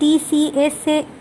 TCS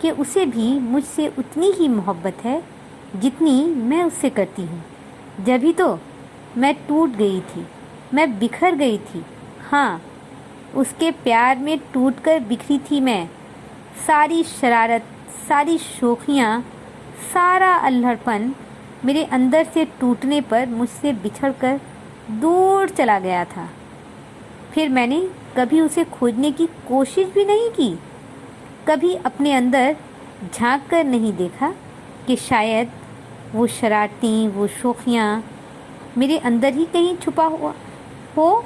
کہ اسے بھی مجھ سے اتنی ہی محبت ہے جتنی میں اس سے کرتی ہوں۔ جبھی تو میں ٹوٹ گئی تھی، میں بکھر گئی تھی، ہاں اس کے پیار میں ٹوٹ کر بکھری تھی میں۔ ساری شرارت، ساری شوخیاں، سارا الہڑ پن میرے اندر سے ٹوٹنے پر مجھ سے بچھڑ کر دور چلا گیا تھا۔ پھر میں نے کبھی اسے کھوجنے کی کوشش بھی نہیں کی، کبھی اپنے اندر جھانک کر نہیں دیکھا کہ شاید وہ شرارتیں، وہ شوخیاں میرے اندر ہی کہیں چھپا ہوا ہو۔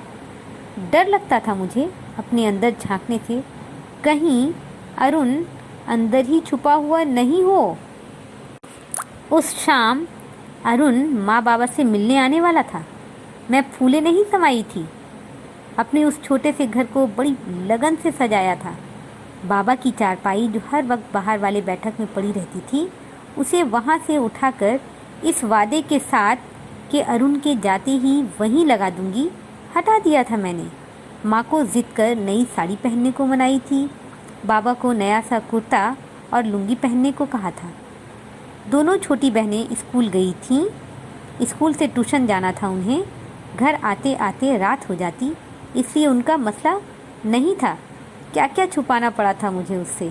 ڈر لگتا تھا مجھے اپنے اندر جھانکنے سے، کہیں ارون اندر ہی چھپا ہوا نہیں ہو۔ اس شام ارون ماں بابا سے ملنے آنے والا تھا۔ میں پھولے نہیں سمائی تھی، اپنے اس چھوٹے سے گھر کو بڑی لگن سے سجایا تھا۔ بابا کی چارپائی جو ہر وقت باہر والے بیٹھک میں پڑی رہتی تھی، اسے وہاں سے اٹھا کر اس وعدے کے ساتھ کہ ارون کے جاتے ہی وہیں لگا دوں گی، ہٹا دیا تھا میں نے۔ ماں کو ضد کر نئی ساڑی پہننے کو منائی تھی، بابا کو نیا سا کرتا اور لنگی پہننے کو کہا تھا۔ دونوں چھوٹی بہنیں اسکول گئی تھیں، اسکول سے ٹیوشن جانا تھا انہیں۔ گھر آتے آتے رات ہو جاتی، اس لیے ان کا مسئلہ نہیں تھا۔ کیا کیا چھپانا پڑا تھا مجھے اس سے۔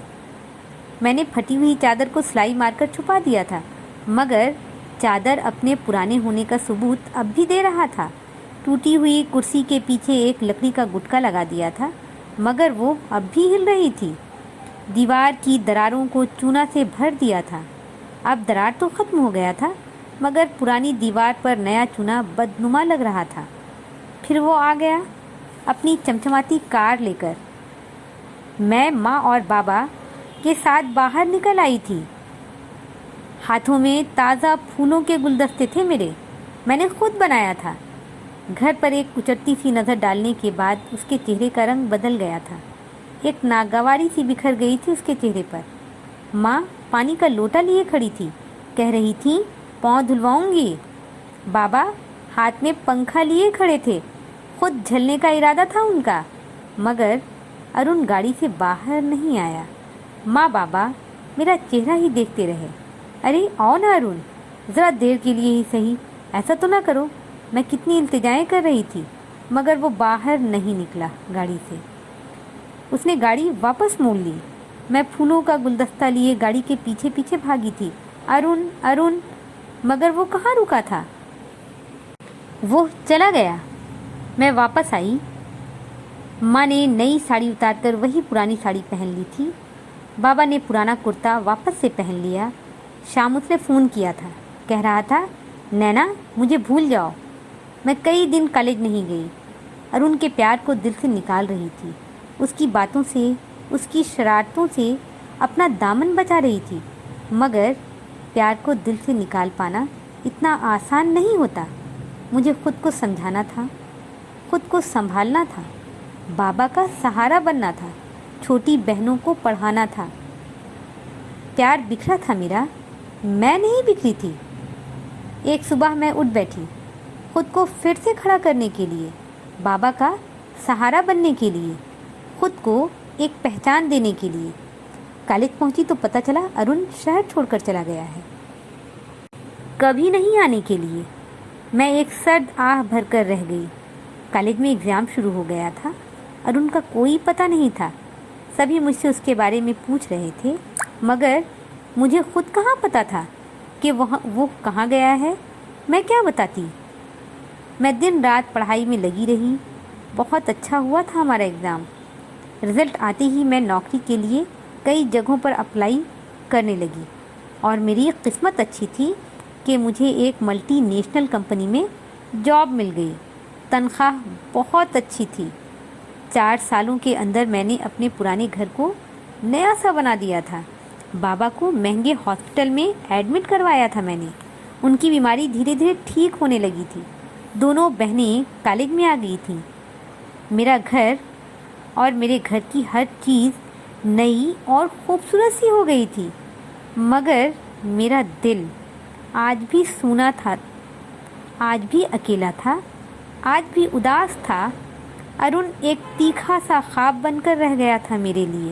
میں نے پھٹی ہوئی چادر کو سلائی مار کر چھپا دیا تھا، مگر چادر اپنے پرانے ہونے کا ثبوت اب بھی دے رہا تھا۔ ٹوٹی ہوئی کرسی کے پیچھے ایک لکڑی کا گٹکا لگا دیا تھا، مگر وہ اب بھی ہل رہی تھی۔ دیوار کی دراروں کو چونا سے بھر دیا تھا، اب درار تو ختم ہو گیا تھا، مگر پرانی دیوار پر نیا چونا بدنما لگ رہا تھا۔ پھر وہ آ گیا اپنی چمچماتی کار لے کر۔ میں ماں اور بابا کے ساتھ باہر نکل آئی تھی۔ ہاتھوں میں تازہ پھولوں کے گلدستے تھے میرے، میں نے خود بنایا تھا۔ گھر پر ایک کچٹی سی نظر ڈالنے کے بعد اس کے چہرے کا رنگ بدل گیا تھا، ایک ناگواری سی بکھر گئی تھی اس کے چہرے پر۔ ماں پانی کا لوٹا لیے کھڑی تھی، کہہ رہی تھی پاؤں دھلواؤں گی۔ بابا ہاتھ میں پنکھا لیے کھڑے تھے، خود جھلنے کا ارادہ تھا ان کا، مگر ارون گاڑی سے باہر نہیں آیا۔ ماں بابا میرا چہرہ ہی دیکھتے رہے۔ ارے آؤ نا ارون، ذرا دیر کے لیے ہی صحیح، ایسا تو نہ کرو۔ میں کتنی التجائیں کر رہی تھی، مگر وہ باہر نہیں نکلا گاڑی سے۔ اس نے گاڑی واپس موڑ لی۔ میں پھولوں کا گلدستہ لیے گاڑی کے پیچھے پیچھے بھاگی تھی، ارون ارون، مگر وہ کہاں رکا تھا، وہ چلا گیا۔ میں واپس آئی۔ ماں نے نئی ساڑی اتار کر وہی پرانی ساڑی پہن لی تھی، بابا نے پرانا کرتا واپس سے پہن لیا۔ شام اس نے فون کیا تھا، کہہ رہا تھا نینا مجھے بھول جاؤ، میں کئی دن کالج نہیں گئی۔ ارون کے پیار کو دل سے نکال رہی تھی، اس کی باتوں سے، اس کی شرارتوں سے اپنا دامن بچا رہی تھی، مگر پیار کو دل سے نکال پانا اتنا آسان نہیں ہوتا۔ مجھے خود کو سمجھانا تھا، خود کو سنبھالنا تھا، بابا کا سہارا بننا تھا، چھوٹی بہنوں کو پڑھانا تھا۔ پیار بکھرا تھا میرا، میں نہیں بکھری تھی۔ ایک صبح میں اٹھ بیٹھی، خود کو پھر سے کھڑا کرنے کے لیے، بابا کا سہارا بننے کے لیے، خود کو ایک پہچان دینے کے لیے۔ کالج پہنچی تو پتہ چلا ارون شہر چھوڑ کر چلا گیا ہے، کبھی نہیں آنے کے لیے۔ میں ایک سرد آہ بھر کر رہ گئی۔ کالج میں ایگزام شروع ہو گیا تھا، ارون کا کوئی پتہ نہیں تھا۔ سبھی مجھ سے اس کے بارے میں پوچھ رہے تھے، مگر مجھے خود کہاں پتہ تھا کہ وہ کہاں گیا ہے، میں کیا بتاتی۔ میں دن رات پڑھائی میں لگی رہی۔ بہت اچھا ہوا تھا ہمارا ایگزام۔ رزلٹ آتے ہی میں نوکری کے لیے کئی جگہوں پر اپلائی کرنے لگی، اور میری قسمت اچھی تھی کہ مجھے ایک ملٹی نیشنل کمپنی میں جاب مل گئی۔ تنخواہ بہت اچھی تھی۔ 4 سالوں کے اندر میں نے اپنے پرانے گھر کو نیا سا بنا دیا تھا۔ بابا کو مہنگے ہاسپٹل میں ایڈمٹ کروایا تھا میں نے۔ ان کی بیماری دھیرے دھیرے ٹھیک ہونے لگی تھی۔ دونوں بہنیں کالج میں آ گئی تھیں۔ میرا گھر اور میرے گھر کی ہر چیز نئی اور خوبصورت سی ہو گئی تھی، مگر میرا دل آج بھی سونا تھا، آج بھی اکیلا تھا، آج بھی اداس تھا۔ ارون ایک تیکھا سا خواب بن کر رہ گیا تھا میرے لیے۔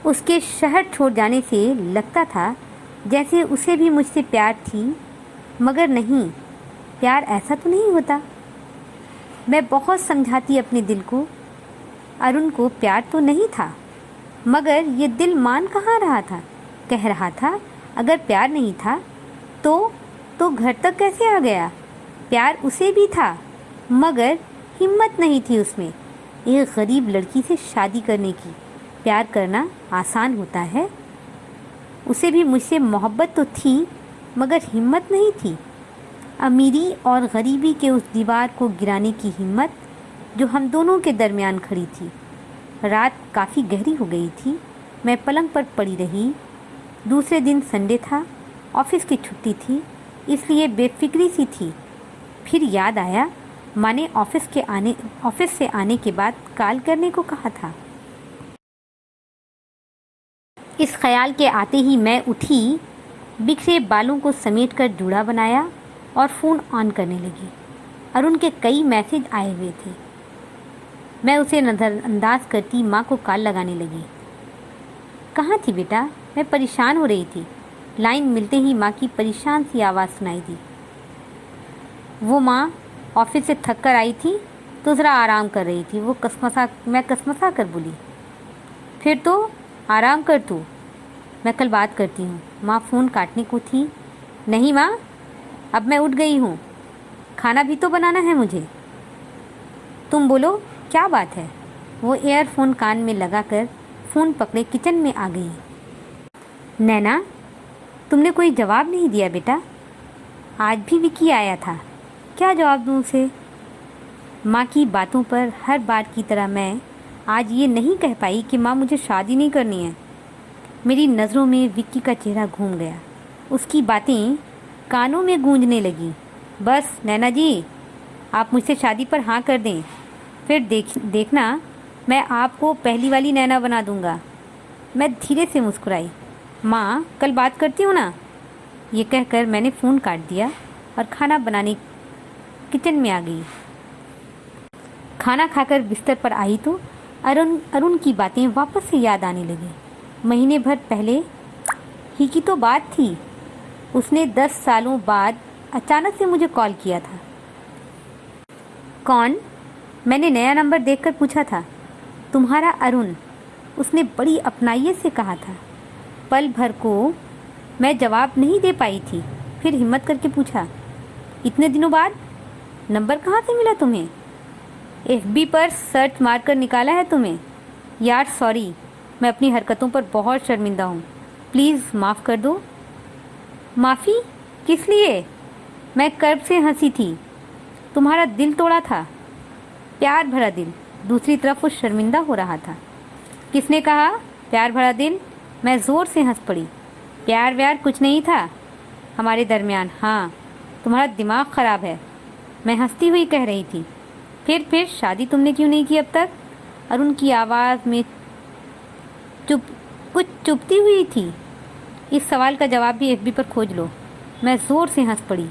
اس کے شہر چھوڑ جانے سے لگتا تھا جیسے اسے بھی مجھ سے پیار تھی، مگر نہیں، پیار ایسا تو نہیں ہوتا۔ میں بہت سمجھاتی اپنے دل کو، ارون کو پیار تو نہیں تھا، مگر یہ دل مان کہاں رہا تھا، کہہ رہا تھا اگر پیار نہیں تھا تو گھر تک کیسے آ گیا؟ پیار اسے بھی تھا، مگر ہمت نہیں تھی اس میں ایک غریب لڑکی سے شادی کرنے کی۔ پیار کرنا آسان ہوتا ہے، اسے بھی مجھ سے محبت تو تھی، مگر ہمت نہیں تھی، امیری اور غریبی کے اس دیوار کو گرانے کی ہمت جو ہم دونوں کے درمیان کھڑی تھی۔ رات کافی گہری ہو گئی تھی، میں پلنگ پر پڑی رہی۔ دوسرے دن سنڈے تھا، آفس کی چھٹی تھی، اس لیے بے فکری سی تھی۔ پھر یاد آیا ماں نے آفس سے آنے کے بعد کال کرنے کو کہا تھا۔ اس خیال کے آتے ہی میں اٹھی، بکھرے بالوں کو سمیٹ کر جوڑا بنایا اور فون آن کرنے لگی۔ ارون کے کئی میسج آئے ہوئے تھے، میں اسے نظر انداز کرتی ماں کو کال لگانے لگی۔ کہاں تھی بیٹا؟ میں پریشان ہو رہی تھی۔ لائن ملتے ہی ماں کی پریشان سی آواز سنائی دی۔ وہ ماں آفس سے تھک کر آئی تھی تو ذرا آرام کر رہی تھی، میں کسمسا کر بولی، پھر تو آرام کر تو، میں کل بات کرتی ہوں۔ ماں فون کاٹنے کو تھی۔ نہیں ماں، اب میں اٹھ گئی ہوں، کھانا بھی تو بنانا ہے مجھے۔ تم بولو کیا بات ہے؟ وہ ایئر فون کان میں لگا کر فون پکڑے کچن میں آ گئی۔ نینا، تم نے کوئی جواب نہیں دیا بیٹا، آج بھی وکی آیا تھا، کیا جواب دوں اسے؟ ماں کی باتوں پر ہر بار کی طرح میں آج یہ نہیں کہہ پائی کہ ماں مجھے شادی نہیں کرنی ہے۔ میری نظروں میں وکی کا چہرہ گھوم گیا، اس کی باتیں کانوں میں گونجنے لگیں۔ بس نینا جی، آپ مجھ سے شادی پر ہاں کر دیں، پھر دیکھنا میں آپ کو پہلی والی نینا بنا دوں گا۔ میں دھیرے سے مسکرائی۔ ماں کل بات کرتی ہوں نا، یہ کہہ کر میں نے فون کاٹ دیا اور کھانا بنانے کچن میں آ گئی۔ کھانا کھا کر بستر پر آئی تو ارون کی باتیں واپس سے یاد آنے لگیں۔ مہینے بھر پہلے ہی کی تو بات تھی، اس نے 10 سالوں بعد اچانک سے مجھے کال کیا تھا۔ کون؟ میں نے نیا نمبر دیکھ کر پوچھا تھا۔ تمہارا ارون، اس نے بڑی اپنائیت سے کہا تھا۔ پل بھر کو میں جواب نہیں دے پائی تھی، پھر ہمت کر کے پوچھا، اتنے دنوں بعد نمبر کہاں سے ملا تمہیں؟ FB پر سرچ مار کر نکالا ہے تمہیں؟ یار سوری، میں اپنی حرکتوں پر بہت شرمندہ ہوں، پلیز معاف کر دو۔ معافی کس لیے؟ میں کرب سے ہنسی تھی، تمہارا دل توڑا تھا، پیار بھرا دل۔ دوسری طرف وہ شرمندہ ہو رہا تھا۔ کس نے کہا پیار بھرا دل؟ میں زور سے ہنس پڑی۔ پیار ویار کچھ نہیں تھا ہمارے درمیان، ہاں تمہارا دماغ خراب ہے، میں ہنستی ہوئی کہہ رہی تھی۔ پھر شادی تم نے کیوں نہیں کی اب تک؟ ارون کی آواز میں کچھ چبھتی ہوئی تھی۔ اس سوال کا جواب بھی FB پر کھوج لو۔ میں زور سے ہنس پڑی۔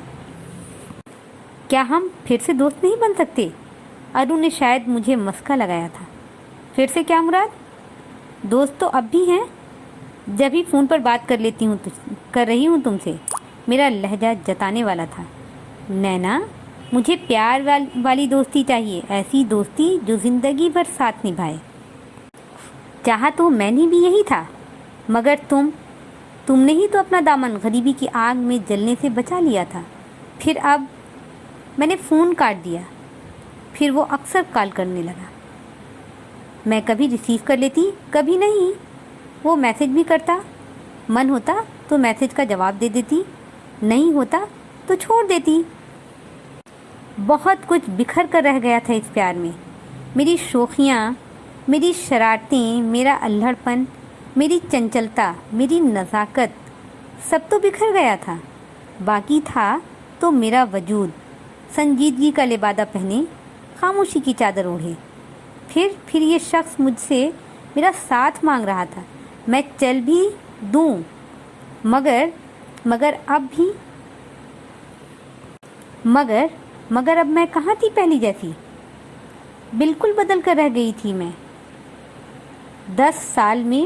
کیا ہم پھر سے دوست نہیں بن سکتے؟ ارون نے شاید مجھے مسکا لگایا تھا۔ پھر سے کیا مراد؟ دوست تو اب بھی ہیں، جب ہی فون پر بات کر رہی ہوں تم سے۔ میرا لہجہ جتانے والا تھا۔ نینا، مجھے پیار والی دوستی چاہیے، ایسی دوستی جو زندگی بھر ساتھ نبھائے۔ چاہا تو میں نے بھی یہی تھا، مگر تم نے ہی تو اپنا دامن غریبی کی آگ میں جلنے سے بچا لیا تھا۔ پھر اب میں نے فون کاٹ دیا، پھر وہ اکثر کال کرنے لگا۔ میں کبھی ریسیو کر لیتی، کبھی نہیں۔ وہ میسج بھی کرتا، من ہوتا تو میسج کا جواب دے دیتی، نہیں ہوتا تو چھوڑ دیتی۔ بہت کچھ بکھر کر رہ گیا تھا اس پیار میں۔ میری شوخیاں، میری شرارتیں، میرا الہڑ پن، میری چنچلتا، میری نزاکت، سب تو بکھر گیا تھا۔ باقی تھا تو میرا وجود، سنجیدگی کا لبادہ پہنے، خاموشی کی چادر اوڑھے۔ پھر یہ شخص مجھ سے میرا ساتھ مانگ رہا تھا، میں چل بھی دوں، مگر اب میں کہاں تھی پہلی جیسی؟ بالکل بدل کر رہ گئی تھی میں۔ 10 سال میں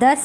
10